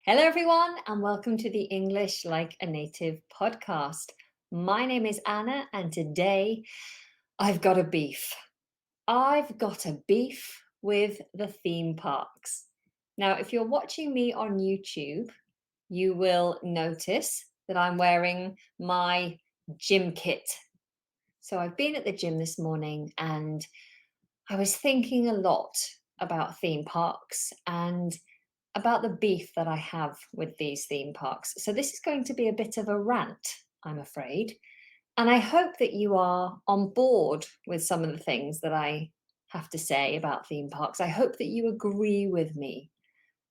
Hello, everyone, and welcome to the English Like a Native podcast. My name is Anna, and today I've got a beef. I've got a beef with the theme parks. Now, if you're watching me on YouTube, you will notice that I'm wearing my gym kit. So I've been at the gym this morning and I was thinking a lot about theme parks and about the beef that I have with these theme parks. So, this is going to be a bit of a rant, I'm afraid. And I hope that you are on board with some of the things that I have to say about theme parks. I hope that you agree with me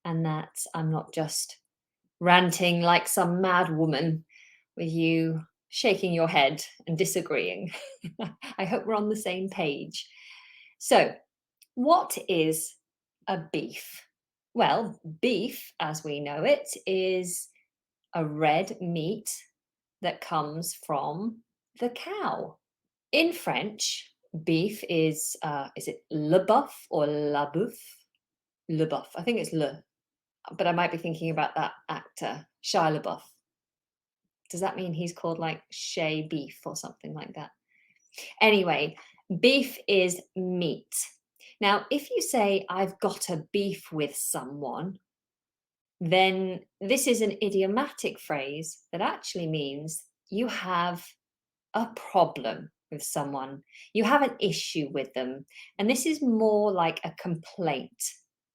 and that I'm not just ranting like some mad woman with you shaking your head and disagreeing. I hope we're on the same page. So, what is a beef? Well, beef, as we know it, is a red meat that comes from the cow. In French, beef is it le boeuf or la boeuf? Le boeuf. I think it's le, but I might be thinking about that actor, Shia LaBeouf. Does that mean he's called like Shay Beef or something like that? Anyway, beef is meat. Now, if you say, I've got a beef with someone, then this is an idiomatic phrase that actually means you have a problem with someone, you have an issue with them. And this is more like a complaint.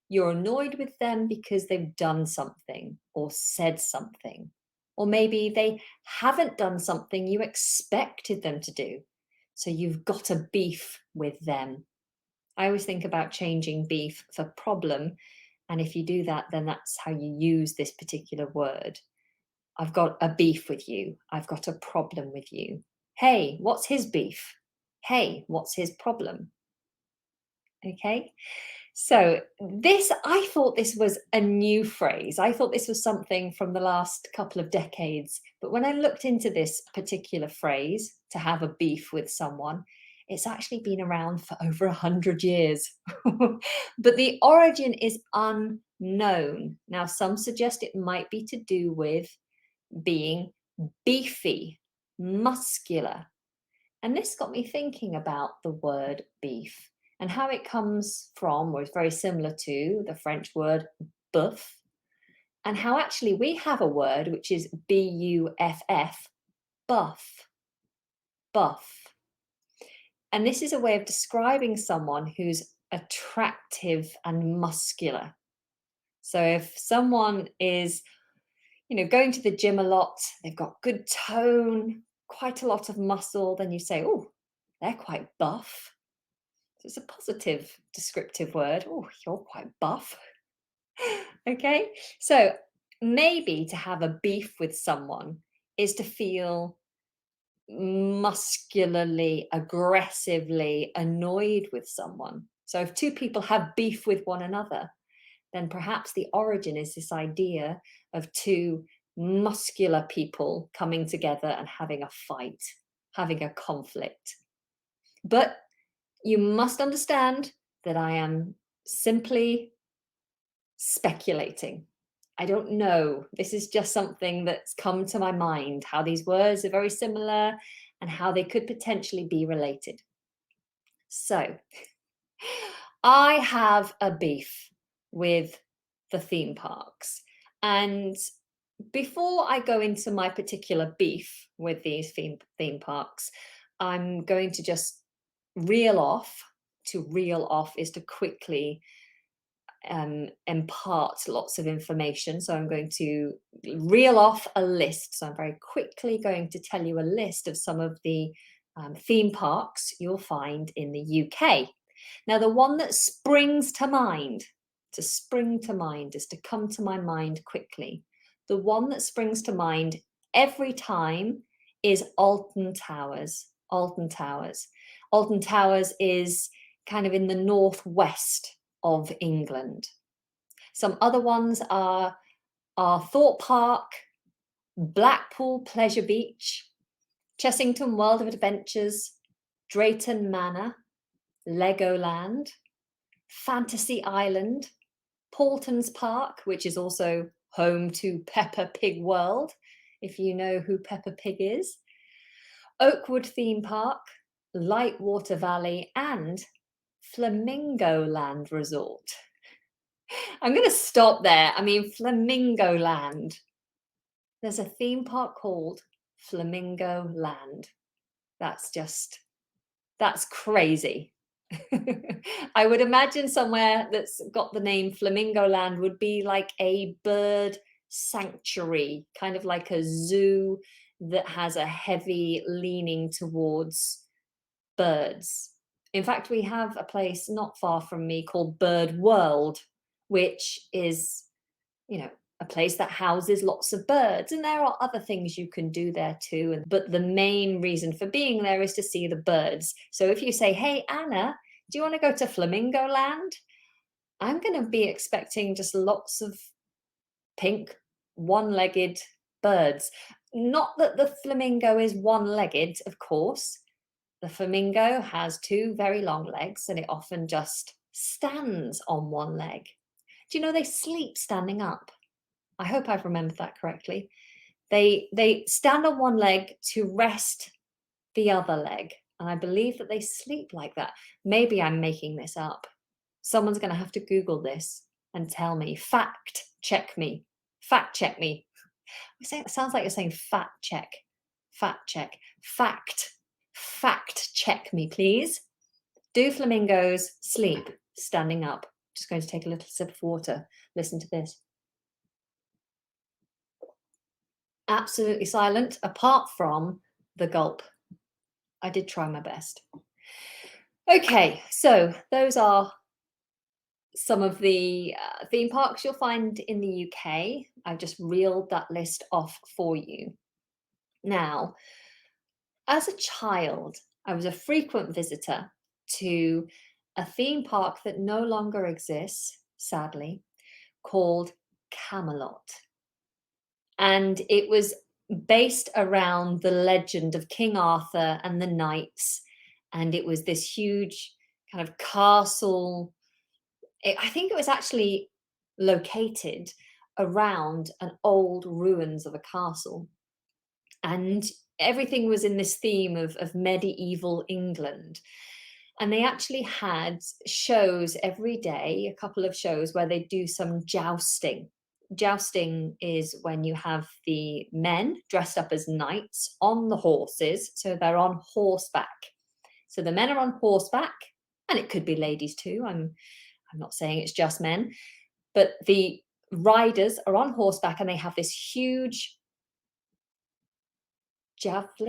You're annoyed with them because they've done something or said something, or maybe they haven't done something you expected them to do. So you've got a beef with them. I always think about changing beef for problem. And if you do that, then that's how you use this particular word. I've got a beef with you. I've got a problem with you. Hey, what's his beef? Hey, what's his problem? Okay. So I thought this was a new phrase. I thought this was something from the last couple of decades. But when I looked into this particular phrase, to have a beef with someone, it's actually been around for over 100 years. But the origin is unknown. Now, some suggest it might be to do with being beefy, muscular. And this got me thinking about the word beef and how it comes from, or is very similar to, the French word boeuf, and how actually we have a word which is buff, buff, buff. And this is a way of describing someone who's attractive and muscular. So if someone is going to the gym a lot, they've got good tone, quite a lot of muscle, then you say, oh, they're quite buff. So it's a positive descriptive word. Oh, you're quite buff. Okay. So maybe to have a beef with someone is to feel muscularly, aggressively annoyed with someone. So if two people have beef with one another, then perhaps the origin is this idea of two muscular people coming together and having a fight, having a conflict. But you must understand that I am simply speculating. I don't know. This is just something that's come to my mind, how these words are very similar and how they could potentially be related. So, I have a beef with the theme parks. And before I go into my particular beef with these theme parks, I'm going to just reel off. To reel off is to quickly impart lots of information. So I'm going to reel off a list. So I'm very quickly going to tell you a list of some of the theme parks you'll find in the UK. Now, the one that springs to mind, to spring to mind is to come to my mind quickly. The one that springs to mind every time is Alton Towers. Alton Towers. Alton Towers is kind of in the northwest of England. Some other ones are Thorpe Park, Blackpool Pleasure Beach, Chessington World of Adventures, Drayton Manor, Legoland, Fantasy Island, Paultons Park, which is also home to Peppa Pig World, if you know who Peppa Pig is, Oakwood Theme Park, Lightwater Valley, and Flamingo Land Resort. I'm going to stop there. I mean, Flamingo Land. There's a theme park called Flamingo Land. That's crazy. I would imagine somewhere that's got the name Flamingo Land would be like a bird sanctuary, kind of like a zoo that has a heavy leaning towards birds. In fact, we have a place not far from me called Bird World, which is, a place that houses lots of birds. And there are other things you can do there too. But the main reason for being there is to see the birds. So if you say, hey, Anna, do you want to go to Flamingo Land? I'm going to be expecting just lots of pink, one-legged birds. Not that the flamingo is one-legged, of course. The flamingo has two very long legs and it often just stands on one leg. Do you know they sleep standing up? I hope I've remembered that correctly. They stand on one leg to rest the other leg. And I believe that they sleep like that. Maybe I'm making this up. Someone's going to have to Google this and tell me. Fact check me. Fact check me. It sounds like you're saying fact check. Fact check. Fact check me, please. Do flamingos sleep standing up? Just going to take a little sip of water. Listen to this. Absolutely silent, apart from the gulp. I did try my best. Okay, so those are some of the theme parks you'll find in the UK. I've just reeled that list off for you. Now, as a child, I was a frequent visitor to a theme park that no longer exists, sadly, called Camelot. And it was based around the legend of King Arthur and the knights. And it was this huge kind of castle. I think it was actually located around an old ruins of a castle. And everything was in this theme of medieval England. And they actually had shows every day, a couple of shows where they do some jousting. Jousting is when you have the men dressed up as knights on the horses. So they're on horseback. So the men are on horseback, and it could be ladies too. I'm not saying it's just men, but the riders are on horseback and they have this huge joust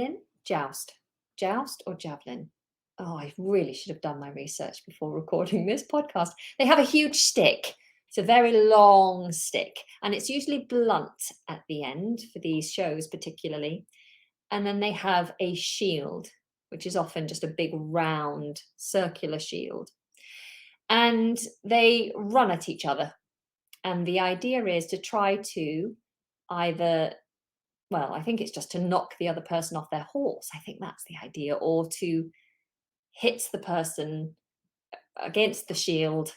or javelin. Oh, I really should have done my research before recording this podcast. They have a huge stick. It's a very long stick, and it's usually blunt at the end for these shows particularly. And then they have a shield, which is often just a big round circular shield. And they run at each other. And the idea is to try to either, well, I think it's just to knock the other person off their horse. I think that's the idea, or to hit the person against the shield.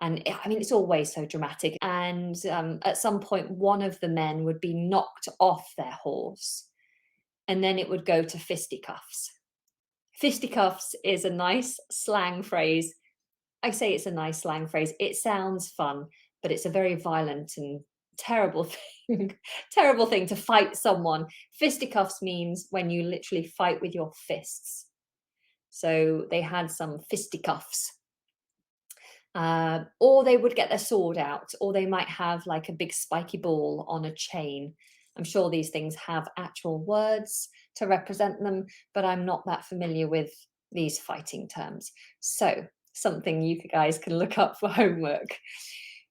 And I mean, it's always so dramatic. And at some point, one of the men would be knocked off their horse, and then it would go to fisticuffs. Fisticuffs is a nice slang phrase. I say it's a nice slang phrase. It sounds fun, but it's a very violent and terrible thing. Terrible thing to fight someone. Fisticuffs means when you literally fight with your fists. So they had some fisticuffs. Or they would get their sword out, or they might have like a big spiky ball on a chain. I'm sure these things have actual words to represent them, but I'm not that familiar with these fighting terms. So something you guys can look up for homework.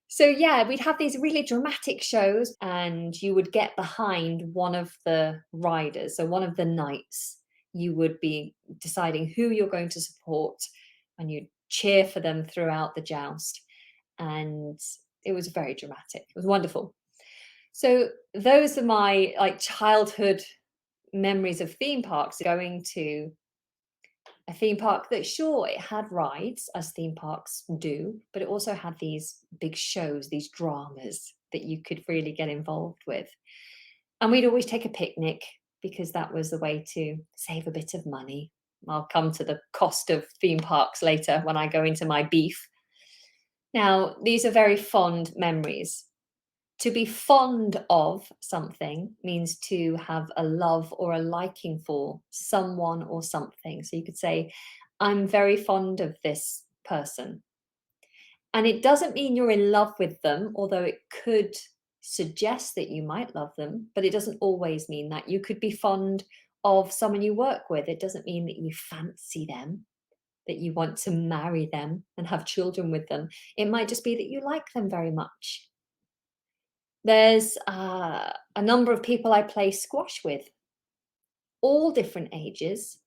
So yeah, we'd have these really dramatic shows, and you would get behind one of the riders, so one of the knights. You would be deciding who you're going to support, and you'd cheer for them throughout the joust. And it was very dramatic. It was wonderful. So those are my childhood memories of theme parks. Going to a theme park that, sure, it had rides, as theme parks do, but it also had these big shows, these dramas, that you could really get involved with. And we'd always take a picnic because that was the way to save a bit of money. I'll come to the cost of theme parks later when I go into my beef. Now, these are very fond memories. To be fond of something means to have a love or a liking for someone or something. So you could say, I'm very fond of this person. And it doesn't mean you're in love with them, although it could suggest that you might love them, but it doesn't always mean that. You could be fond of someone you work with. It doesn't mean that you fancy them, that you want to marry them and have children with them. It might just be that you like them very much. There's a number of people I play squash with, all different ages.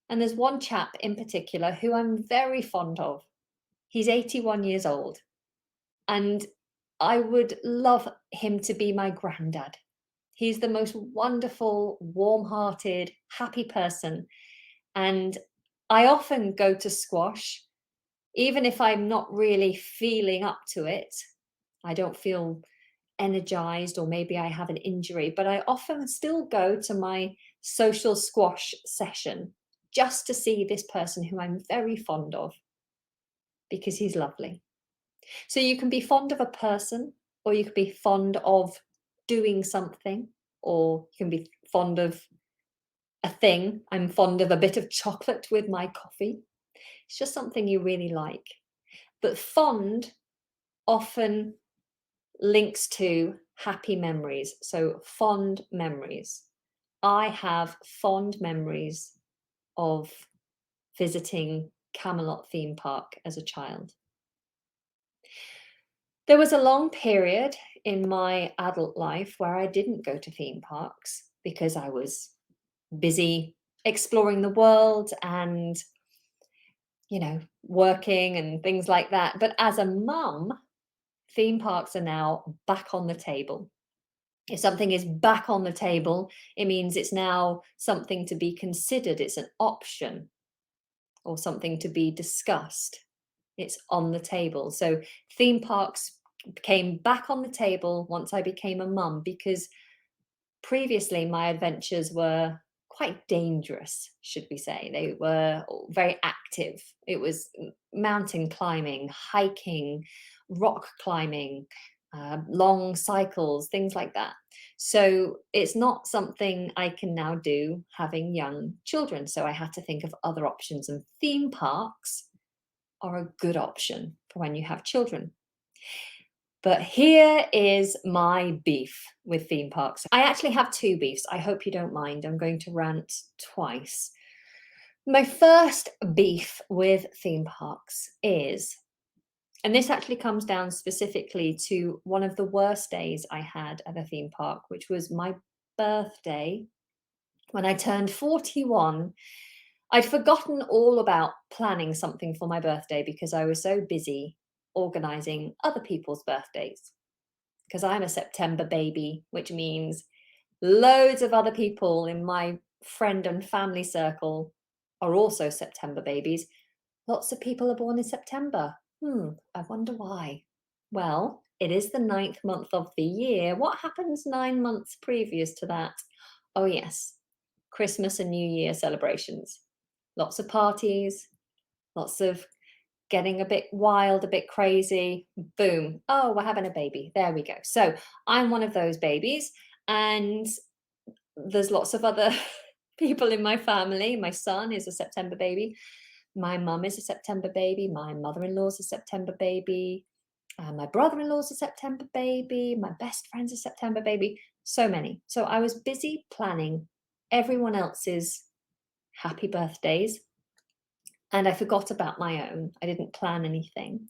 And there's one chap in particular who I'm very fond of. He's 81 years old. And I would love him to be my granddad. He's the most wonderful, warm-hearted, happy person. And I often go to squash, even if I'm not really feeling up to it. I don't feel energized, or maybe I have an injury, but I often still go to my social squash session just to see this person who I'm very fond of because he's lovely. So you can be fond of a person, or you can be fond of doing something, or you can be fond of a thing. I'm fond of a bit of chocolate with my coffee. It's just something you really like. But fond often links to happy memories. So fond memories. I have fond memories of visiting Camelot theme park as a child. There was a long period in my adult life where I didn't go to theme parks because I was busy exploring the world and, working and things like that. But as a mum, theme parks are now back on the table. If something is back on the table, it means it's now something to be considered. It's an option or something to be discussed. It's on the table. So theme parks came back on the table once I became a mum, because previously my adventures were quite dangerous, should we say. They were very active. It was mountain climbing, hiking, rock climbing, long cycles, things like that. So it's not something I can now do having young children. So I had to think of other options, and theme parks are a good option for when you have children. But here is my beef with theme parks. I actually have two beefs. I hope you don't mind. I'm going to rant twice. My first beef with theme parks is, and this actually comes down specifically to one of the worst days I had at a theme park, which was my birthday when I turned 41. I'd forgotten all about planning something for my birthday because I was so busy organizing other people's birthdays. Because I'm a September baby, which means loads of other people in my friend and family circle are also September babies. Lots of people are born in September. I wonder why. Well, it is the 9th month of the year. What happens 9 months previous to that? Oh, yes, Christmas and New Year celebrations. Lots of parties, lots of getting a bit wild, a bit crazy. Boom. Oh, we're having a baby. There we go. So I'm one of those babies, and there's lots of other people in my family. My son is a September baby. My mum is a September baby. My mother-in-law is a September baby. My brother-in-law is a September baby. My best friend's a September baby. So many. So I was busy planning everyone else's happy birthdays, and I forgot about my own. I didn't plan anything.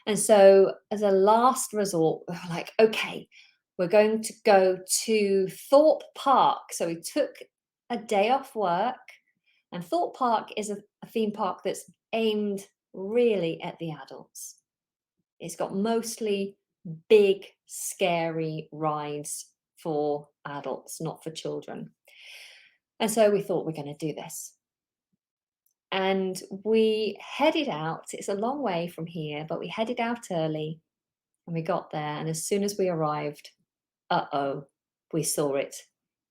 And so as a last resort, we were like, okay, we're going to go to Thorpe Park. So we took a day off work, and Thorpe Park is a theme park that's aimed really at the adults. It's got mostly big, scary rides for adults, not for children. And so we thought, we're going to do this. And we headed out. It's a long way from here, but we headed out early, And we got there, and as soon as we arrived, uh-oh, we saw it.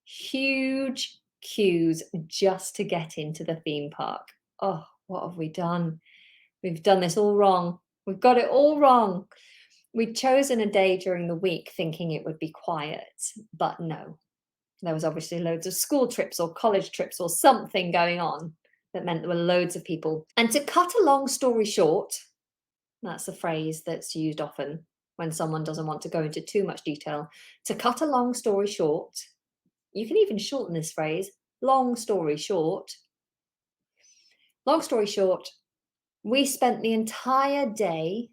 Huge queues just to get into the theme park. Oh, what have we done? We've done this all wrong. We've got it all wrong. We'd chosen a day during the week thinking it would be quiet, but no. There was obviously loads of school trips or college trips or something going on that meant there were loads of people. And to cut a long story short, that's a phrase that's used often when someone doesn't want to go into too much detail. To cut a long story short, you can even shorten this phrase, long story short. Long story short, we spent the entire day,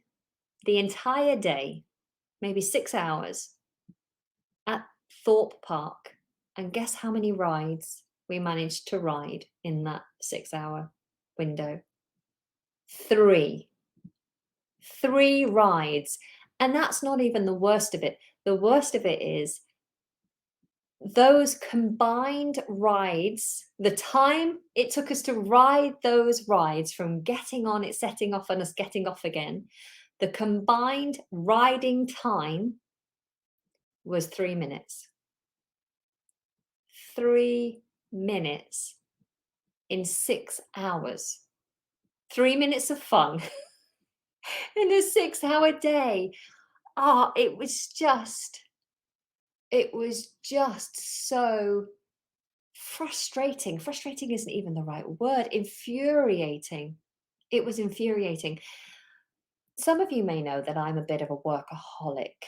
maybe 6 hours at Thorpe Park. And guess how many rides we managed to ride in that 6-hour window? 3. 3 rides. And that's not even the worst of it. The worst of it is those combined rides, the time it took us to ride those rides from getting on it, setting off, and us getting off again, the combined riding time was 3 minutes. 3 minutes in 6 hours. 3 minutes of fun in a 6-hour day. Ah, it was just so frustrating. Frustrating isn't even the right word. Infuriating. It was infuriating. Some of you may know that I'm a bit of a workaholic.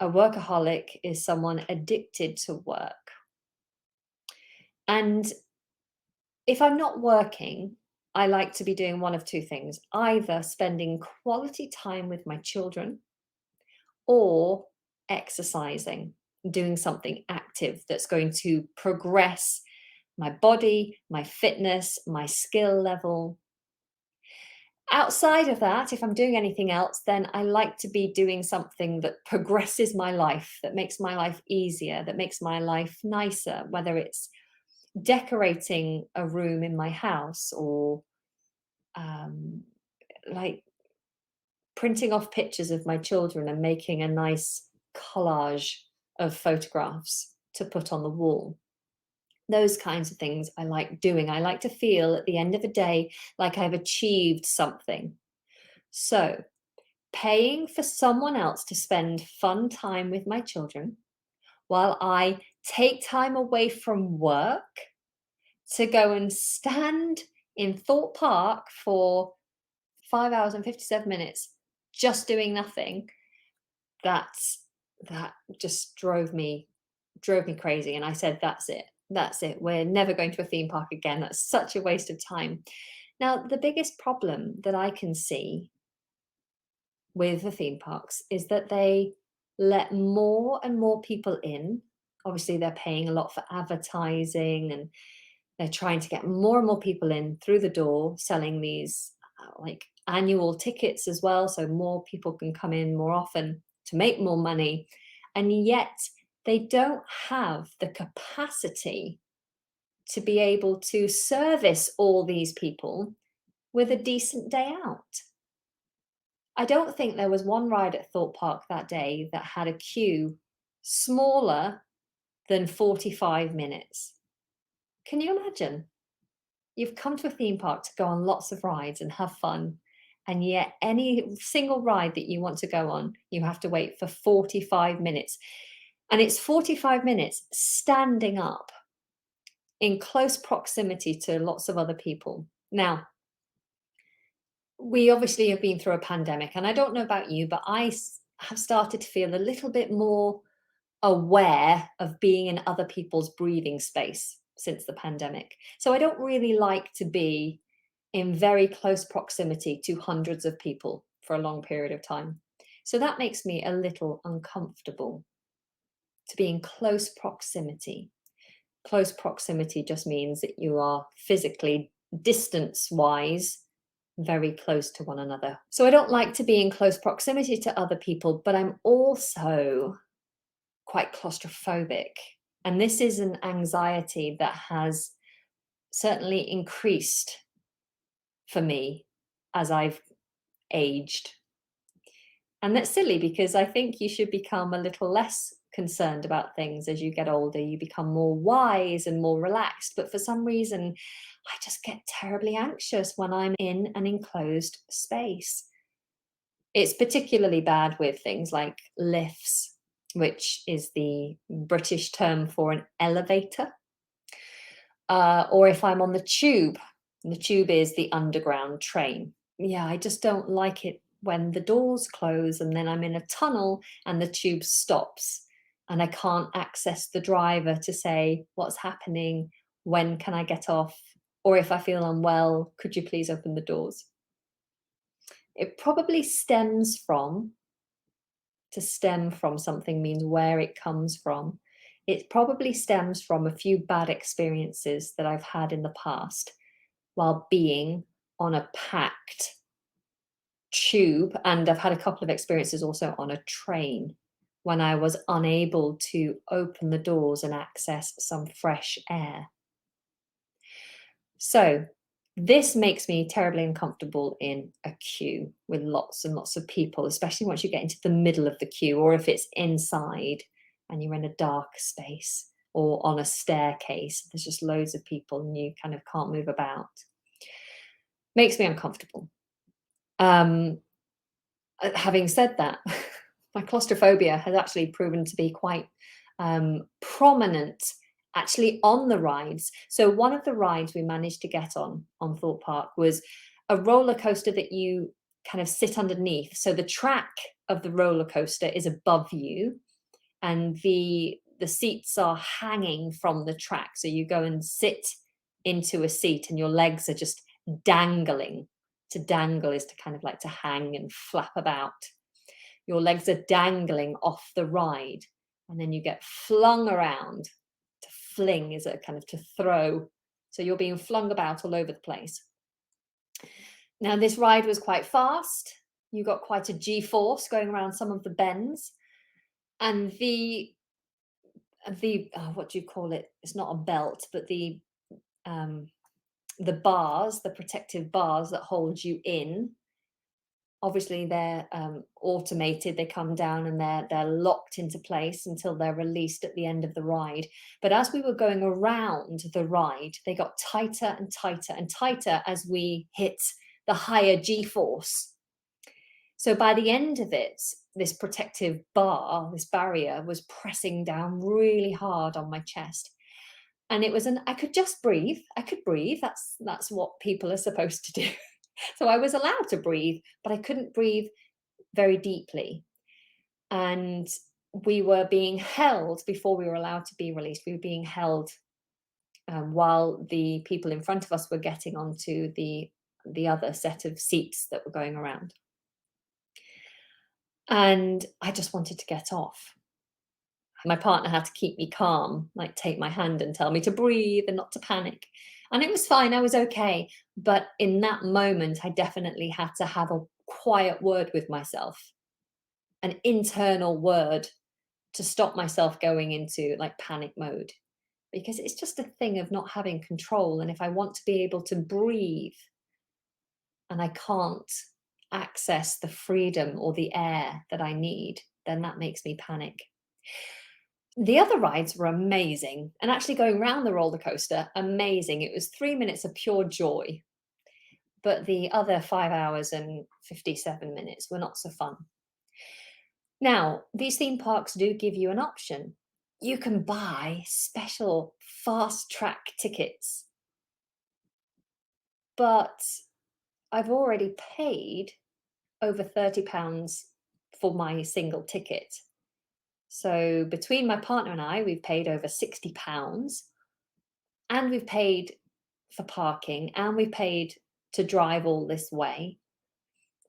A workaholic is someone addicted to work. And if I'm not working, I like to be doing one of two things, either spending quality time with my children or exercising, doing something active that's going to progress my body, my fitness, my skill level. Outside of that, if I'm doing anything else, then I like to be doing something that progresses my life, that makes my life easier, that makes my life nicer, whether it's decorating a room in my house or like printing off pictures of my children and making a nice collage of photographs to put on the wall. Those kinds of things I like doing. I like to feel at the end of the day like I've achieved something. So, paying for someone else to spend fun time with my children while I take time away from work to go and stand in Thorpe Park for 5 hours and 57 minutes just doing nothing, that just drove me crazy. And I said, that's it, we're never going to a theme park again. That's such a waste of time. Now, the biggest problem that I can see with the theme parks is that they let more and more people in. Obviously, they're paying a lot for advertising, and they're trying to get more and more people in through the door, selling these like annual tickets as well, so more people can come in more often to make more money. And yet they don't have the capacity to be able to service all these people with a decent day out. I don't think there was one ride at Thorpe Park that day that had a queue smaller than 45 minutes. Can you imagine? You've come to a theme park to go on lots of rides and have fun, and yet any single ride that you want to go on, you have to wait for 45 minutes. And it's 45 minutes standing up in close proximity to lots of other people. Now, we obviously have been through a pandemic, and I don't know about you, but I have started to feel a little bit more aware of being in other people's breathing space since the pandemic. So I don't really like to be in very close proximity to hundreds of people for a long period of time. So that makes me a little uncomfortable to be in close proximity. Close proximity just means that you are physically, distance wise, very close to one another. So I don't like to be in close proximity to other people, but I'm also quite claustrophobic. And this is an anxiety that has certainly increased for me as I've aged. And that's silly because I think you should become a little less concerned about things as you get older. You become more wise and more relaxed. But for some reason, I just get terribly anxious when I'm in an enclosed space. It's particularly bad with things like lifts, which is the British term for an elevator, or if I'm on the tube. The tube is the underground train. Yeah, I just don't like it when the doors close and then I'm in a tunnel and the tube stops and I can't access the driver to say what's happening, when can I get off, or if I feel unwell, could you please open the doors? It probably stems from, to stem from something means where it comes from. It probably stems from a few bad experiences that I've had in the past while being on a packed tube, and I've had a couple of experiences also on a train when I was unable to open the doors and access some fresh air. So this makes me terribly uncomfortable in a queue with lots and lots of people, especially once you get into the middle of the queue, or if it's inside and you're in a dark space or on a staircase, there's just loads of people and you kind of can't move about. Makes me uncomfortable. Having said that, my claustrophobia has actually proven to be quite prominent actually on the rides. So one of the rides we managed to get on Thorpe Park was a roller coaster that you kind of sit underneath. So the track of the roller coaster is above you and the seats are hanging from the track. So you go and sit into a seat and your legs are just dangling. To dangle is to kind of like to hang and flap about. Your legs are dangling off the ride and then you get flung around. To fling is a kind of to throw. So you're being flung about all over the place. Now this ride was quite fast. You got quite a G-force going around some of the bends. And the what do you call it? It's not a belt, but the bars, the protective bars that hold you in. Obviously, they're automated. They come down and they're locked into place until they're released at the end of the ride. But as we were going around the ride, they got tighter and tighter and tighter as we hit the higher G-force. So by the end of it, this protective bar, this barrier, was pressing down really hard on my chest. And it was I could just breathe. I could breathe. That's what people are supposed to do. So I was allowed to breathe, but I couldn't breathe very deeply. And we were being held before we were allowed to be released. We were being held while the people in front of us were getting onto the other set of seats that were going around. And I just wanted to get off. My partner had to keep me calm, like take my hand and tell me to breathe and not to panic. And it was fine, I was okay. But in that moment, I definitely had to have a quiet word with myself, an internal word to stop myself going into like panic mode. Because it's just a thing of not having control. And if I want to be able to breathe and I can't access the freedom or the air that I need, then that makes me panic. The other rides were amazing, and actually going around the roller coaster, amazing. It was 3 minutes of pure joy, but the other 5 hours and 57 minutes were not so fun. Now, these theme parks do give you an option. You can buy special fast track tickets, but I've already paid over £30 for my single ticket. So between my partner and I, we've paid over £60, and we've paid for parking, and we've paid to drive all this way.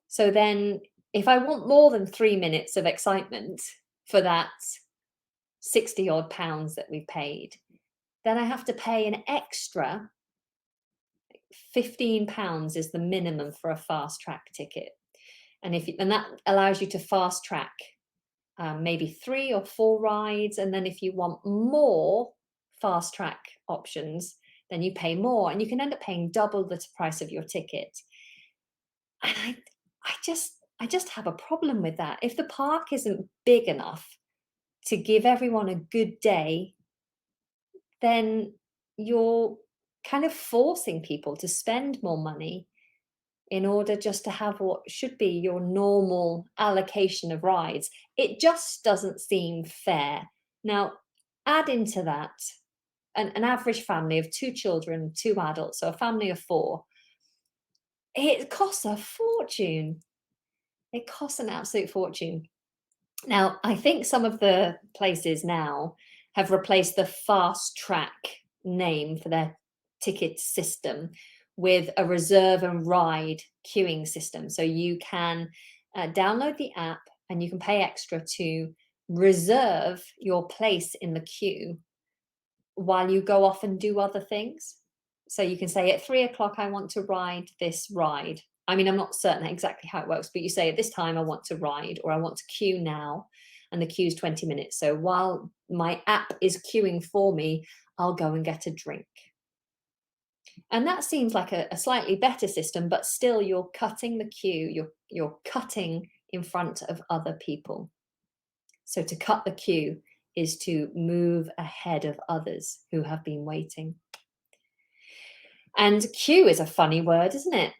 So then if I want more than 3 minutes of excitement for that 60 odd pounds that we've paid, then I have to pay an extra £15 is the minimum for a fast track ticket. And that allows you to fast track maybe 3 or 4 rides. And then if you want more fast track options, then you pay more, and you can end up paying double the price of your ticket. And I just have a problem with that. If the park isn't big enough to give everyone a good day, then you're kind of forcing people to spend more money in order just to have what should be your normal allocation of rides. It just doesn't seem fair. Now, add into that an average family of 2 children, 2 adults, so a family of 4. It costs a fortune. It costs an absolute fortune. Now, I think some of the places now have replaced the fast track name for their ticket system with a reserve and ride queuing system. So you can download the app and you can pay extra to reserve your place in the queue while you go off and do other things. So you can say at 3 o'clock, I want to ride this ride. I mean, I'm not certain exactly how it works, but you say at this time I want to ride or I want to queue now, and the queue's 20 minutes. So while my app is queuing for me, I'll go and get a drink. And that seems like a slightly better system, but still you're cutting the queue, you're cutting in front of other people. So to cut the queue is to move ahead of others who have been waiting. And queue is a funny word, isn't it?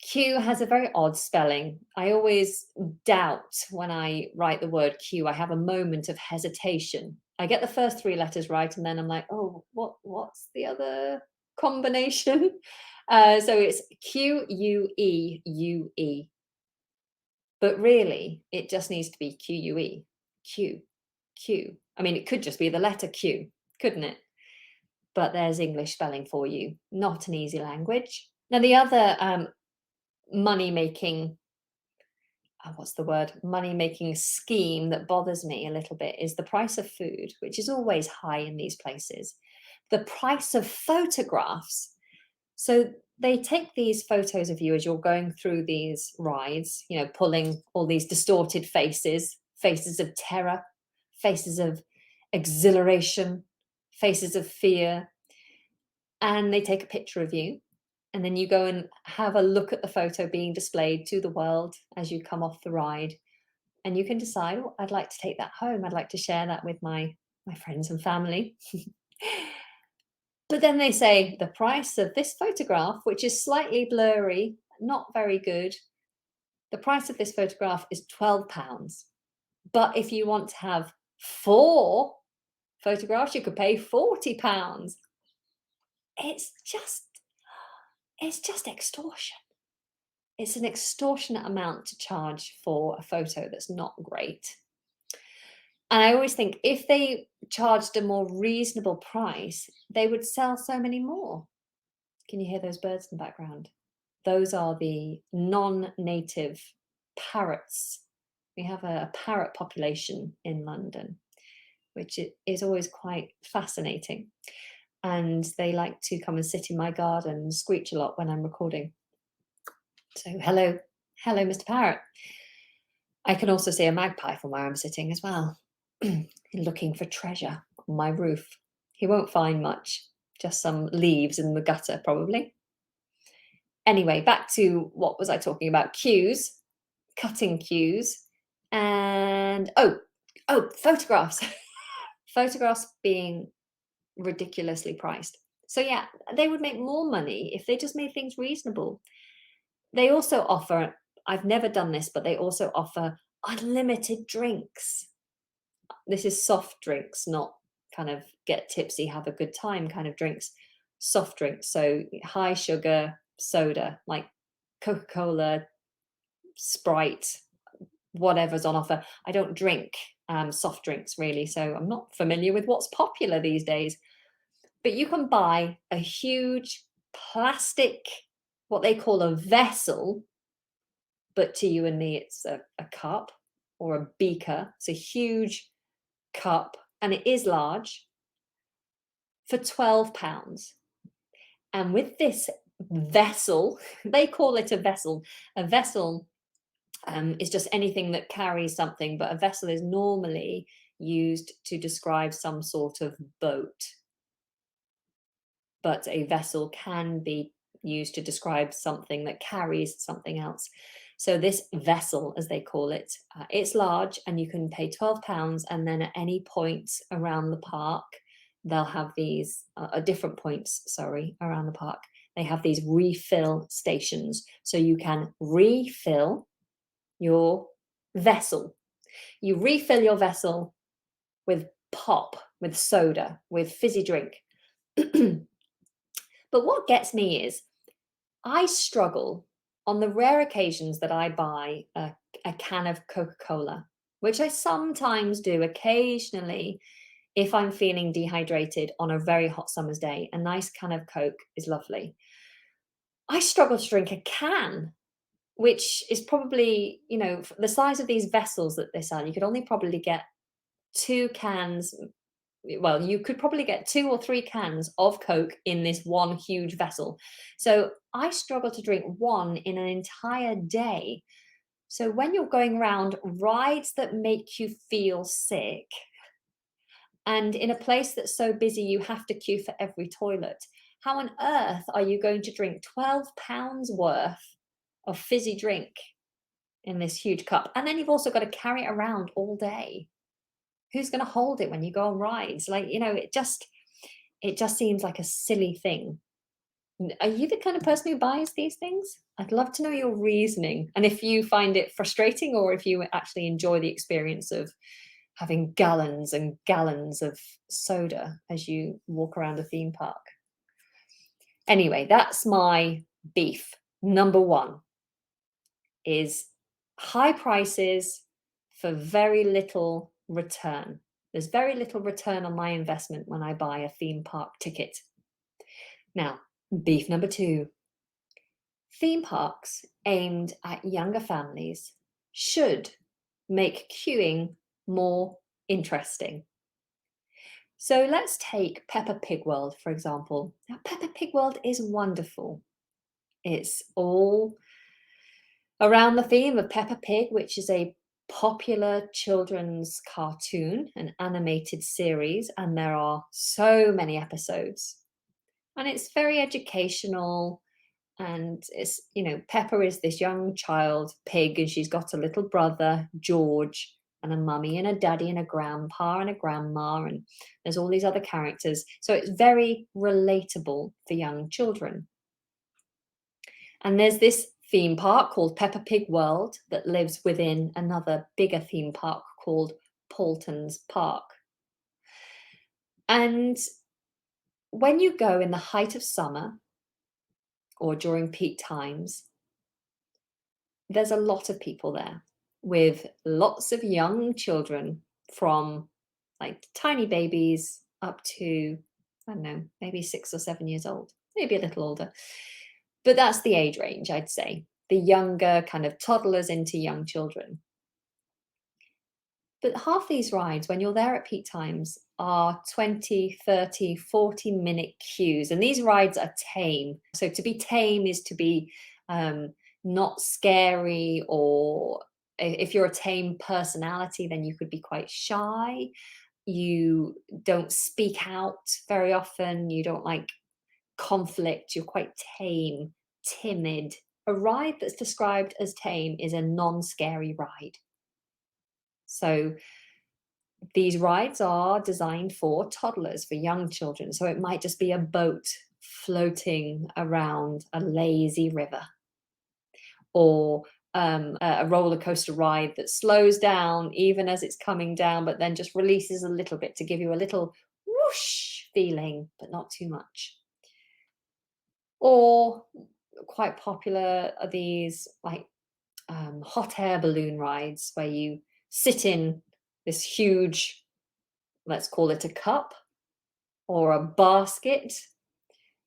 Queue has a very odd spelling. I always doubt when I write the word queue. I have a moment of hesitation. I get the first 3 letters right, and then I'm like, oh, what's the other combination? So it's Q-U-E-U-E. But really, it just needs to be Q-U-E. Q, Q. I mean, it could just be the letter Q, couldn't it? But there's English spelling for you. Not an easy language. Now, the other money making what's the word money making scheme that bothers me a little bit is the price of food, which is always high in these places. The price of photographs. So they take these photos of you as you're going through these rides, pulling all these distorted faces, faces of terror, faces of exhilaration, faces of fear, and they take a picture of you. And then you go and have a look at the photo being displayed to the world as you come off the ride. And you can decide, oh, I'd like to take that home. I'd like to share that with my friends and family. But then they say the price of this photograph, which is slightly blurry, not very good, the price of this photograph is £12. But if you want to have 4 photographs, you could pay £40. It's just extortion. It's an extortionate amount to charge for a photo that's not great. And I always think if they charged a more reasonable price, they would sell so many more. Can you hear those birds in the background? Those are the non-native parrots. We have a parrot population in London, which is always quite fascinating. And they like to come and sit in my garden and screech a lot when I'm recording. So hello, Mr. Parrot. I can also see a magpie from where I'm sitting as well, looking for treasure on my roof. He won't find much, just some leaves in the gutter, probably. Anyway, back to what was I talking about? Queues, cutting queues, and photographs. Photographs being ridiculously priced. So yeah, they would make more money if they just made things reasonable. They also offer, I've never done this, but they also offer unlimited drinks. This is soft drinks, not kind of get tipsy, have a good time kind of drinks. Soft drinks, so high sugar soda like Coca-Cola, Sprite, whatever's on offer. I don't drink soft drinks really, so I'm not familiar with what's popular these days. But you can buy a huge plastic, what they call a vessel, but to you and me, it's a cup or a beaker. It's a huge cup, and it is large, for £12. And with this vessel, they call it a vessel. A vessel is just anything that carries something, but a vessel is normally used to describe some sort of boat. But a vessel can be used to describe something that carries something else. So this vessel, as they call it, it's large, and you can pay £12, and then at any point around the park, they'll have these at different points, sorry, around the park. They have these refill stations, so you can refill your vessel. You refill your vessel with pop, with soda, with fizzy drink. But what gets me is I struggle on the rare occasions that I buy a can of Coca-Cola, which I sometimes do occasionally if I'm feeling dehydrated on a very hot summer's day. A nice can of Coke is lovely. I struggle to drink a can, which is probably, the size of these vessels that they sell. You could only probably get 2 cans. Well, you could probably get 2 or 3 cans of Coke in this one huge vessel. So I struggle to drink one in an entire day. So when you're going around rides that make you feel sick, and in a place that's so busy you have to queue for every toilet, how on earth are you going to drink £12 worth of fizzy drink in this huge cup? And then you've also got to carry it around all day. Who's going to hold it when you go on rides? Like, it just seems like a silly thing. Are you the kind of person who buys these things? I'd love to know your reasoning, and if you find it frustrating or if you actually enjoy the experience of having gallons and gallons of soda as you walk around a theme park. Anyway, that's my beef. Number one is high prices for very little return. There's very little return on my investment when I buy a theme park ticket. Now, beef number two. Theme parks aimed at younger families should make queuing more interesting. So let's take Peppa Pig World, for example. Now, Peppa Pig World is wonderful. It's all around the theme of Peppa Pig, which is a popular children's cartoon, an animated series, and there are so many episodes. And it's very educational. And it's, Peppa is this young child pig, and she's got a little brother, George, and a mummy and a daddy and a grandpa and a grandma, and there's all these other characters. So it's very relatable for young children. And there's this theme park called Peppa Pig World that lives within another bigger theme park called Paulton's Park. And when you go in the height of summer or during peak times, there's a lot of people there with lots of young children, from like tiny babies up to, I don't know, maybe 6 or 7 years old, maybe a little older. But that's the age range, I'd say. The younger kind of toddlers into young children. But half these rides, when you're there at peak times, are 20, 30, 40-minute queues. And these rides are tame. So to be tame is to be not scary, or if you're a tame personality, then you could be quite shy. You don't speak out very often. You don't like conflict. You're quite tame, timid. A ride that's described as tame is a non-scary ride. So these rides are designed for toddlers, for young children. So it might just be a boat floating around a lazy river, or a roller coaster ride that slows down even as it's coming down, but then just releases a little bit to give you a little whoosh feeling, but not too much. Or quite popular are these like hot air balloon rides, where you sit in this huge, let's call it a cup or a basket,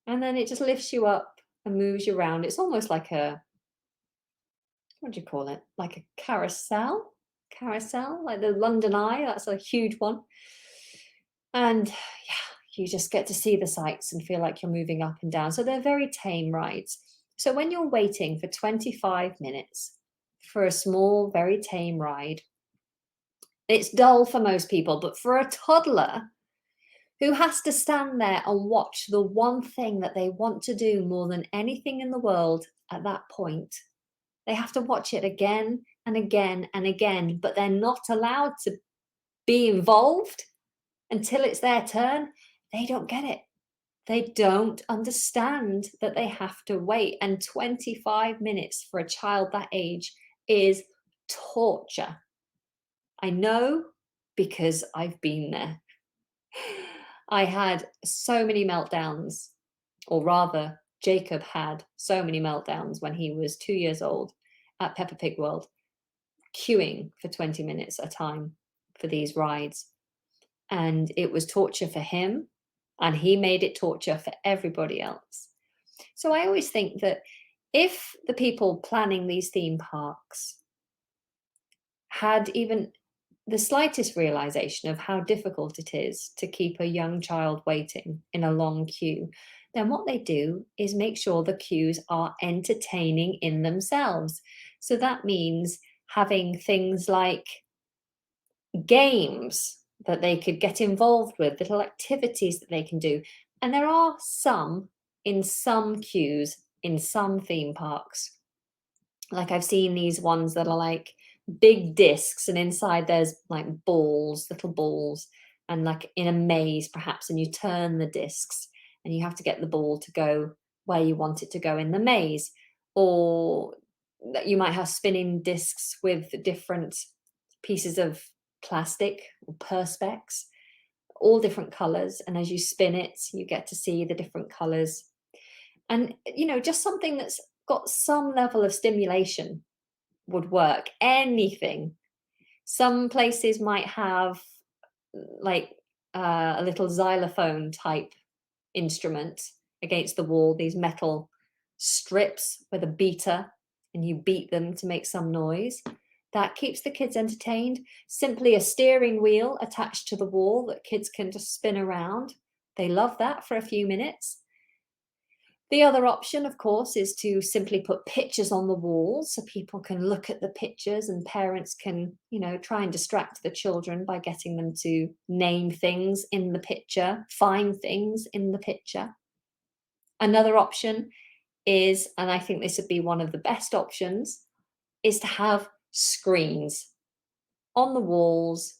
and then it just lifts you up and moves you around. It's almost like what do you call it? Like a carousel? Carousel, like the London Eye, that's a huge one. And yeah, you just get to see the sights and feel like you're moving up and down. So they're very tame rides. So when you're waiting for 25 minutes for a small, very tame ride, it's dull for most people, but for a toddler who has to stand there and watch the one thing that they want to do more than anything in the world at that point, They have to watch it again and again and again, but they're not allowed to be involved until it's their turn. They don't get it. They don't understand that they have to wait. And 25 minutes for a child that age is torture. I know because I've been there. I had so many meltdowns, or rather, Jacob had so many meltdowns when he was 2 years old at Peppa Pig World, queuing for 20 minutes at a time for these rides. And it was torture for him, and he made it torture for everybody else. So I always think that if the people planning these theme parks had even the slightest realization of how difficult it is to keep a young child waiting in a long queue, then what they do is make sure the queues are entertaining in themselves. So that means having things like games that they could get involved with, little activities that they can do. And there are some in some queues, in some theme parks. Like I've seen these ones that are like big discs, and inside there's like balls, little balls, and like in a maze perhaps, and you turn the discs and you have to get the ball to go where you want it to go in the maze. Or that you might have spinning discs with different pieces of plastic or perspex, all different colors. And as you spin it, you get to see the different colors. And, just something that's got some level of stimulation would work. Anything. Some places might have like a little xylophone type instrument against the wall, these metal strips with a beater, and you beat them to make some noise. That keeps the kids entertained. Simply a steering wheel attached to the wall that kids can just spin around. They love that for a few minutes. The other option, of course, is to simply put pictures on the walls so people can look at the pictures, and parents can, try and distract the children by getting them to name things in the picture, find things in the picture. Another option is, and I think this would be one of the best options, is to have screens on the walls,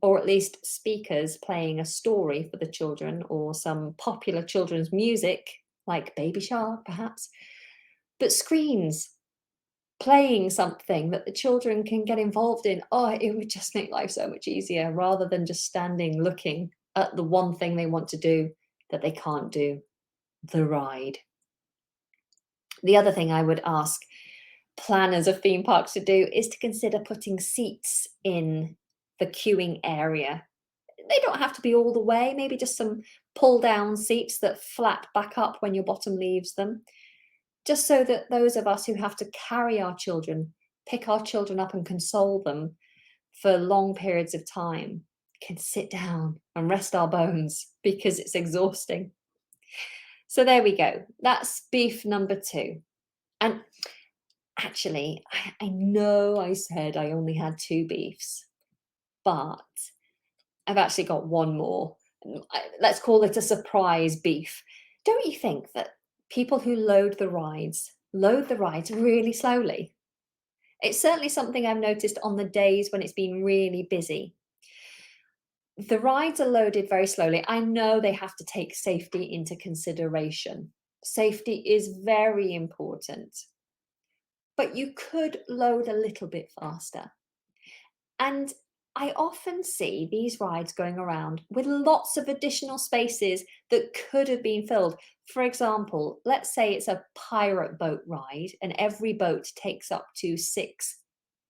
or at least speakers playing a story for the children, or some popular children's music like Baby Shark perhaps, but screens playing something that the children can get involved in. Oh, it would just make life so much easier, rather than just standing looking at the one thing they want to do that they can't do, the ride. The other thing I would ask planners of theme parks to do is to consider putting seats in the queuing area. They don't have to be all the way, maybe just some pull down seats that flap back up when your bottom leaves them, just so that those of us who have to carry our children, pick our children up and console them for long periods of time, can sit down and rest our bones, because it's exhausting. So there we go. That's beef number 2. And actually, I know I said I only had 2 beefs, but I've actually got one more. Let's call it a surprise beef. Don't you think that people who load the rides really slowly? It's certainly something I've noticed on the days when it's been really busy. The rides are loaded very slowly. I know they have to take safety into consideration. Safety is very important, but you could load a little bit faster. And I often see these rides going around with lots of additional spaces that could have been filled. For example, let's say it's a pirate boat ride and every boat takes up to 6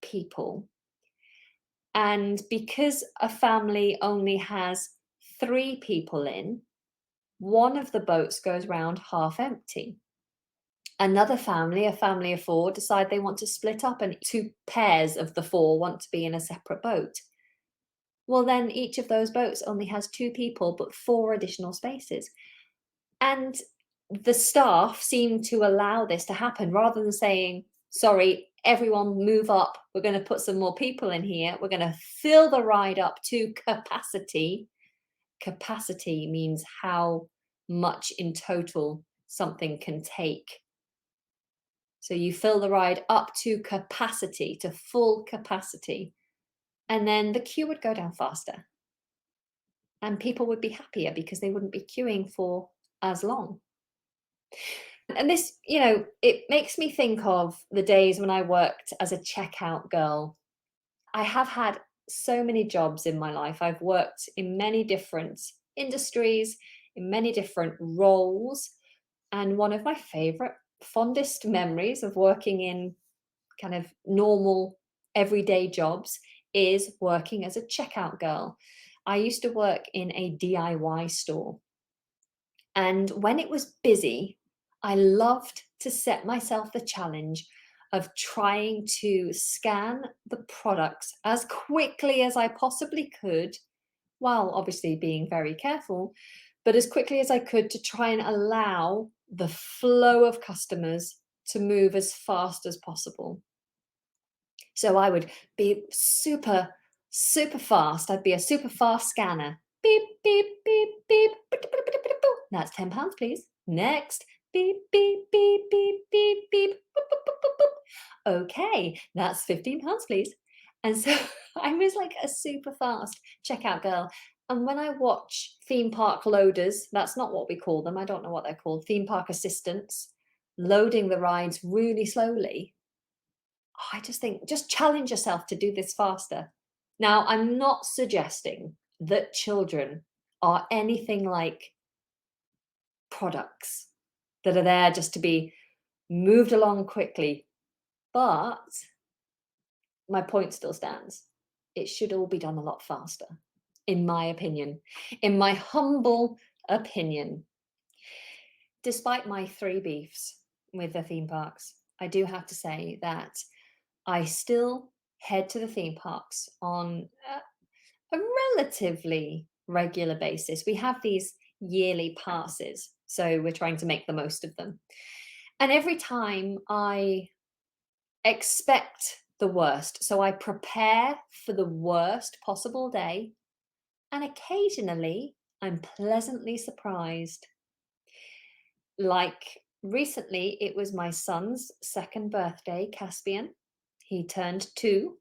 people. And because a family only has 3 people in, one of the boats goes round half empty. Another family, a family of 4, decide they want to split up, and 2 pairs of the 4 want to be in a separate boat. Well, then each of those boats only has 2 people, but 4 additional spaces. And the staff seem to allow this to happen, rather than saying, sorry, everyone move up. We're going to put some more people in here. We're going to fill the ride up to capacity. Capacity means how much in total something can take. So you fill the ride up to capacity, to full capacity, and then the queue would go down faster and people would be happier because they wouldn't be queuing for as long. And this, it makes me think of the days when I worked as a checkout girl. I have had so many jobs in my life. I've worked in many different industries, in many different roles. And one of my favorite, fondest memories of working in kind of normal, everyday jobs is working as a checkout girl. I used to work in a DIY store. And when it was busy, I loved to set myself the challenge of trying to scan the products as quickly as I possibly could, while obviously being very careful, but as quickly as I could to try and allow the flow of customers to move as fast as possible. So I would be super, super fast. I'd be a super fast scanner. Beep, beep, beep, beep. That's £10, please. Next. Beep, beep, beep, beep, beep, beep. Boop, boop, boop, boop, boop. Okay, that's £15, please. And so I was like a super fast checkout girl. And when I watch theme park loaders, that's not what we call them. I don't know what they're called. Theme park assistants loading the rides really slowly. I just think, just challenge yourself to do this faster. Now, I'm not suggesting that children are anything like products that are there just to be moved along quickly, but my point still stands. It should all be done a lot faster, in my opinion, in my humble opinion. Despite my 3 beefs with the theme parks, I do have to say that I still head to the theme parks on a relatively regular basis. We have these yearly passes, so we're trying to make the most of them. And every time I expect the worst, so I prepare for the worst possible day, and occasionally I'm pleasantly surprised. Like recently, it was my son's second birthday, Caspian. He turned 2,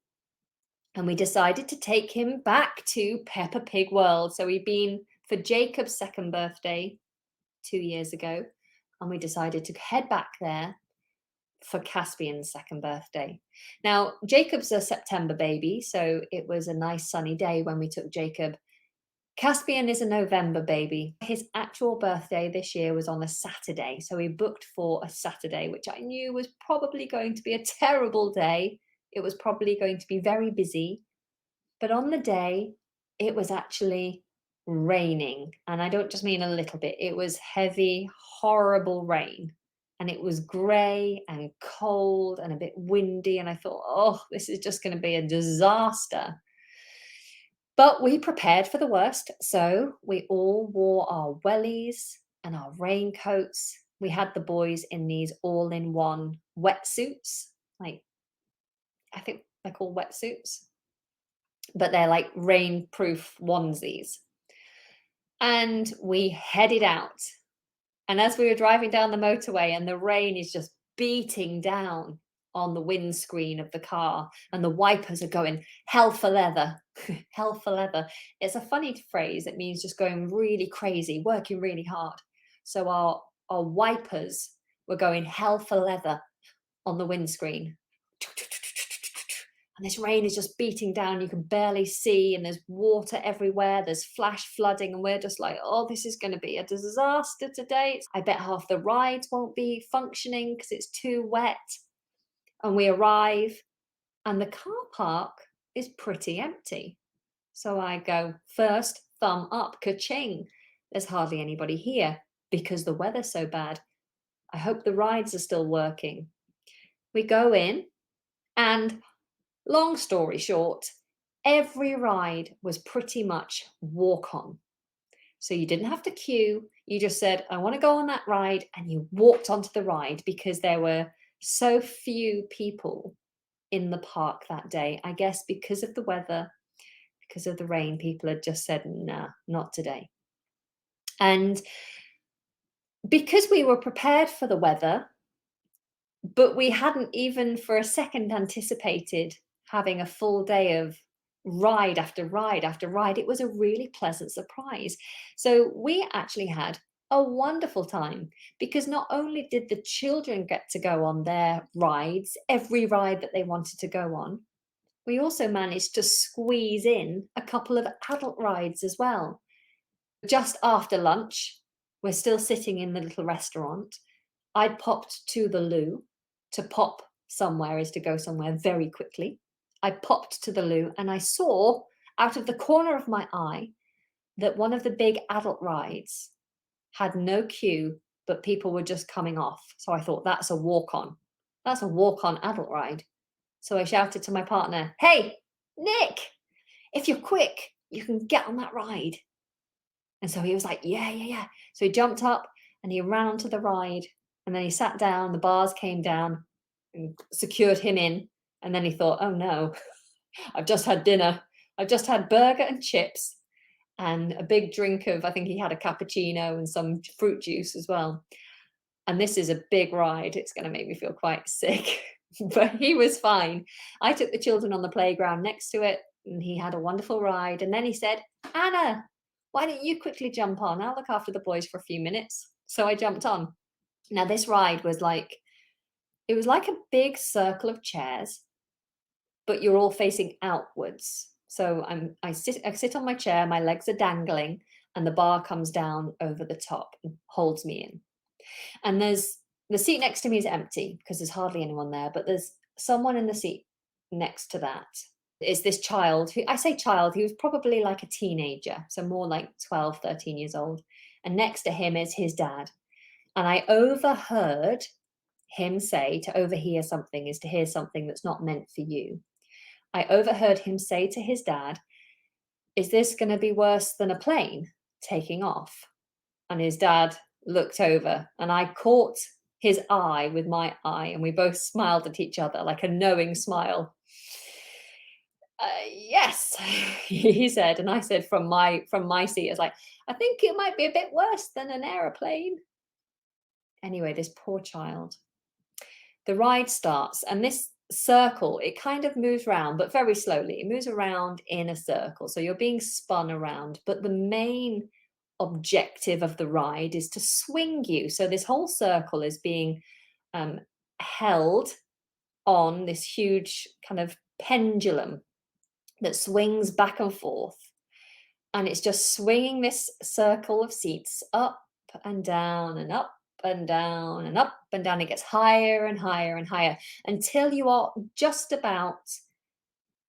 and we decided to take him back to Peppa Pig World. So we'd been for Jacob's second birthday 2 years ago, and we decided to head back there for Caspian's second birthday. Now, Jacob's a September baby, so it was a nice sunny day when we took Jacob. Caspian is a November baby. His actual birthday this year was on a Saturday, so we booked for a Saturday, which I knew was probably going to be a terrible day. It was probably going to be very busy. But on the day, it was actually raining. And I don't just mean a little bit, it was heavy, horrible rain. And it was grey and cold and a bit windy. And I thought, oh, this is just going to be a disaster. But we prepared for the worst. So we all wore our wellies and our raincoats. We had the boys in these all in one wetsuits. Like, I think they're called wetsuits, but they're like rainproof onesies. And we headed out. And as we were driving down the motorway and the rain is just beating down on the windscreen of the car and the wipers are going hell for leather, hell for leather. It's a funny phrase. It means just going really crazy, working really hard. So our wipers were going hell for leather on the windscreen. And this rain is just beating down. You can barely see, and there's water everywhere. There's flash flooding, and we're just like, oh, this is going to be a disaster today. I bet half the rides won't be functioning because it's too wet. And we arrive, and the car park is pretty empty. So I go, first, thumb up, ka-ching. There's hardly anybody here because the weather's so bad. I hope the rides are still working. We go in, and long story short, every ride was pretty much walk on. So you didn't have to queue. You just said, I want to go on that ride. And you walked onto the ride because there were so few people in the park that day. I guess because of the weather, because of the rain, people had just said, nah, not today. And because we were prepared for the weather, But we hadn't even for a second anticipated having a full day of ride after ride after ride. It was a really pleasant surprise. So we actually had a wonderful time because not only did the children get to go on their rides, every ride that they wanted to go on, we also managed to squeeze in a couple of adult rides as well. Just after lunch, we're still sitting in the little restaurant. I'd popped to the loo. To pop somewhere is to go somewhere very quickly. I popped to the loo and I saw out of the corner of my eye that one of the big adult rides had no queue, but people were just coming off. So I thought, that's a walk on. That's a walk on adult ride. So I shouted to my partner, "Hey, Nick, if you're quick, you can get on that ride." And so he was like, "Yeah, yeah, yeah." So he jumped up and he ran onto the ride and then he sat down, the bars came down and secured him in. And then he thought, "Oh no, I've just had dinner. I've just had burger and chips and a big drink of," I think he had a cappuccino and some fruit juice as well. "And this is a big ride. It's going to make me feel quite sick." But he was fine. I took the children on the playground next to it and he had a wonderful ride. And then he said, "Anna, why don't you quickly jump on? I'll look after the boys for a few minutes." So I jumped on. Now, this ride was like, it was like a big circle of chairs, but you're all facing outwards. So I sit on my chair, my legs are dangling, and the bar comes down over the top and holds me in. And there's the seat next to me is empty because there's hardly anyone there, but there's someone in the seat next to that. Is this child who, I say child, he was probably like a teenager, so more like 12, 13 years old. And next to him is his dad. And I overheard him say, to overhear something is to hear something that's not meant for you. I overheard him say to his dad, "Is this going to be worse than a plane taking off?" And his dad looked over and I caught his eye with my eye and we both smiled at each other like a knowing smile. Yes," he said, and I said from my seat, I was like, "I think it might be a bit worse than an aeroplane." Anyway, this poor child. The ride starts and this circle, it kind of moves around, but very slowly. It moves around in a circle. So you're being spun around, but the main objective of the ride is to swing you. So this whole circle is being um, held on this huge kind of pendulum that swings back and forth. And it's just swinging this circle of seats up and down and up and down and up and down. It gets higher and higher and higher until you are just about,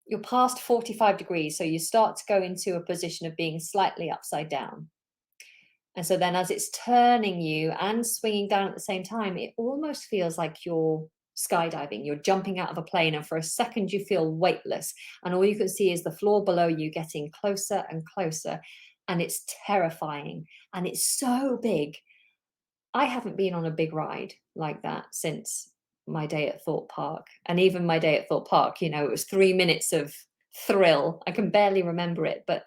you're past 45 degrees. So you start to go into a position of being slightly upside down. And so then as it's turning you and swinging down at the same time, it almost feels like you're skydiving. You're jumping out of a plane, and for a second you feel weightless. And all you can see is the floor below you getting closer and closer. And it's terrifying. And it's so big. I haven't been on a big ride like that since my day at Thorpe Park. And even my day at Thorpe Park, it was 3 minutes of thrill. I can barely remember it, but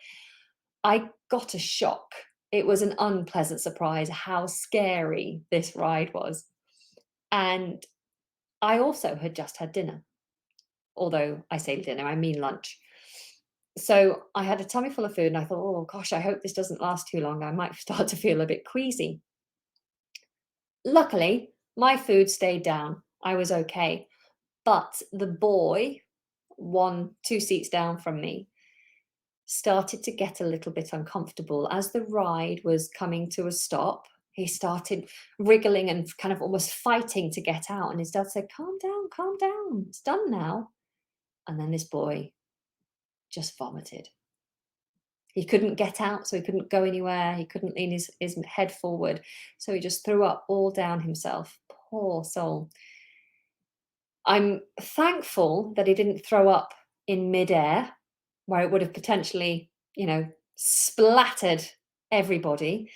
I got a shock. It was an unpleasant surprise how scary this ride was. And I also had just had dinner, although I say dinner, I mean lunch. So I had a tummy full of food and I thought, oh gosh, I hope this doesn't last too long. I might start to feel a bit queasy. Luckily, my food stayed down. I was okay. But the boy, two seats down from me, started to get a little bit uncomfortable as the ride was coming to a stop. He started wriggling and kind of almost fighting to get out. And his dad said, calm down, it's done now." And then this boy just vomited. He couldn't get out, so he couldn't go anywhere. He couldn't lean his head forward. So he just threw up all down himself. Poor soul. I'm thankful that he didn't throw up in midair, where it would have potentially, splattered everybody.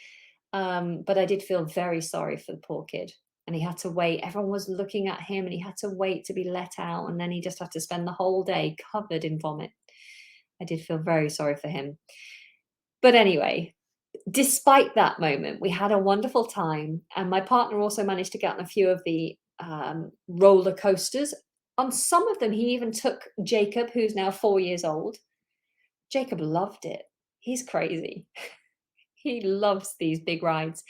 But I did feel very sorry for the poor kid. And he had to wait. Everyone was looking at him and he had to wait to be let out. And then he just had to spend the whole day covered in vomit. I did feel very sorry for him. But anyway, despite that moment, we had a wonderful time. And my partner also managed to get on a few of the roller coasters. On some of them, he even took Jacob, who's now 4 years old. Jacob loved it. He's crazy. He loves these big rides.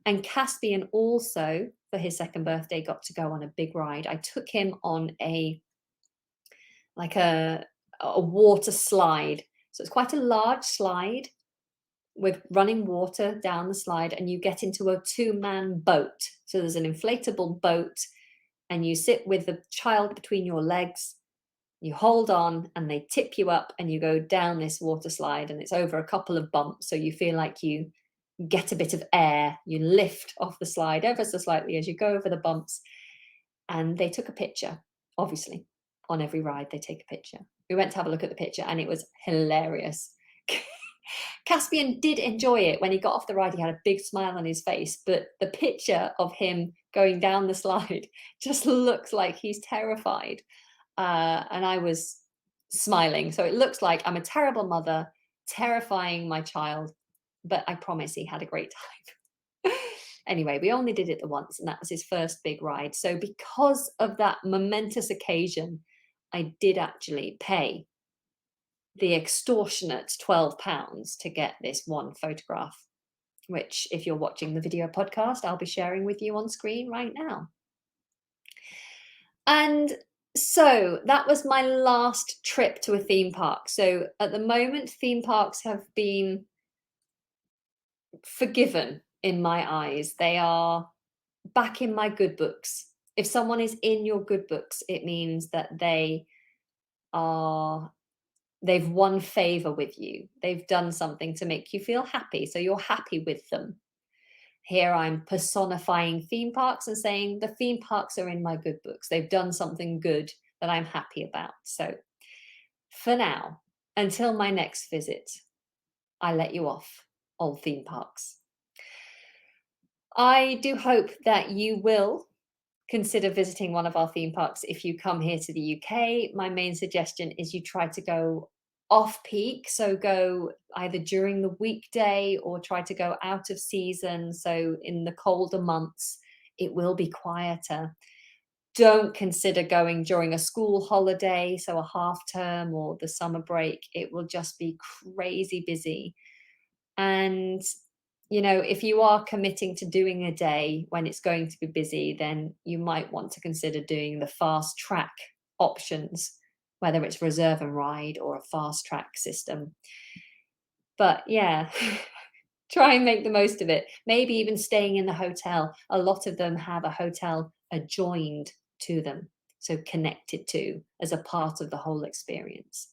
And Caspian also, for his second birthday, got to go on a big ride. I took him on a water slide. So it's quite a large slide with running water down the slide, and you get into a two-man boat. So there's an inflatable boat, and you sit with the child between your legs. You hold on and they tip you up and you go down this water slide, and it's over a couple of bumps. So you feel like you get a bit of air. You lift off the slide ever so slightly as you go over the bumps. And they took a picture, obviously. On every ride, they take a picture. We went to have a look at the picture and it was hilarious. Caspian did enjoy it. When he got off the ride, he had a big smile on his face, but the picture of him going down the slide just looks like he's terrified. And I was smiling. So it looks like I'm a terrible mother, terrifying my child, but I promise he had a great time. Anyway, we only did it the once, and that was his first big ride. So because of that momentous occasion, I did actually pay the extortionate £12 to get this one photograph, which, if you're watching the video podcast, I'll be sharing with you on screen right now. And so that was my last trip to a theme park. So at the moment, theme parks have been forgiven in my eyes. They are back in my good books. If someone is in your good books, it means that they've won favor with you. They've done something to make you feel happy. So you're happy with them. Here I'm personifying theme parks and saying the theme parks are in my good books. They've done something good that I'm happy about. So for now, until my next visit, I let you off, old theme parks. I do hope that you will consider visiting one of our theme parks if you come here to the UK. My main suggestion is you try to go off peak, so go either during the weekday or try to go out of season. So in the colder months, it will be quieter. Don't consider going during a school holiday, so a half term or the summer break. It will just be crazy busy. And if you are committing to doing a day when it's going to be busy, then you might want to consider doing the fast track options, whether it's reserve and ride or a fast track system. But yeah, try and make the most of it. Maybe even staying in the hotel. A lot of them have a hotel adjoined to them, so connected to as a part of the whole experience.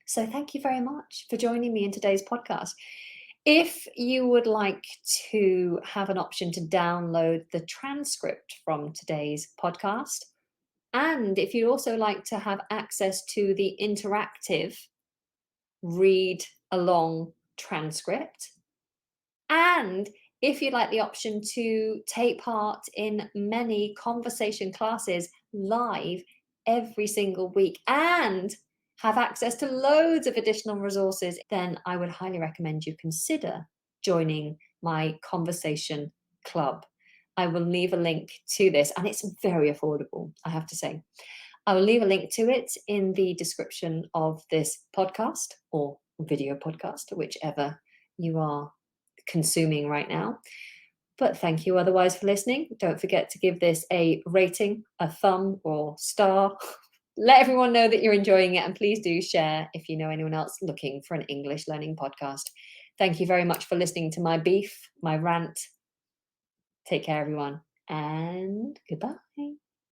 So thank you very much for joining me in today's podcast. If you would like to have an option to download the transcript from today's podcast, and if you'd also like to have access to the interactive read along transcript, and if you'd like the option to take part in many conversation classes live every single week and have access to loads of additional resources, then I would highly recommend you consider joining my conversation club. I will leave a link to this, and it's very affordable, I have to say. I will leave a link to it in the description of this podcast or video podcast, whichever you are consuming right now. But thank you otherwise for listening. Don't forget to give this a rating, a thumb or star. Let everyone know that you're enjoying it, and please do share if you know anyone else looking for an English learning podcast. Thank you very much for listening to my beef, my rant. Take care, everyone, and goodbye.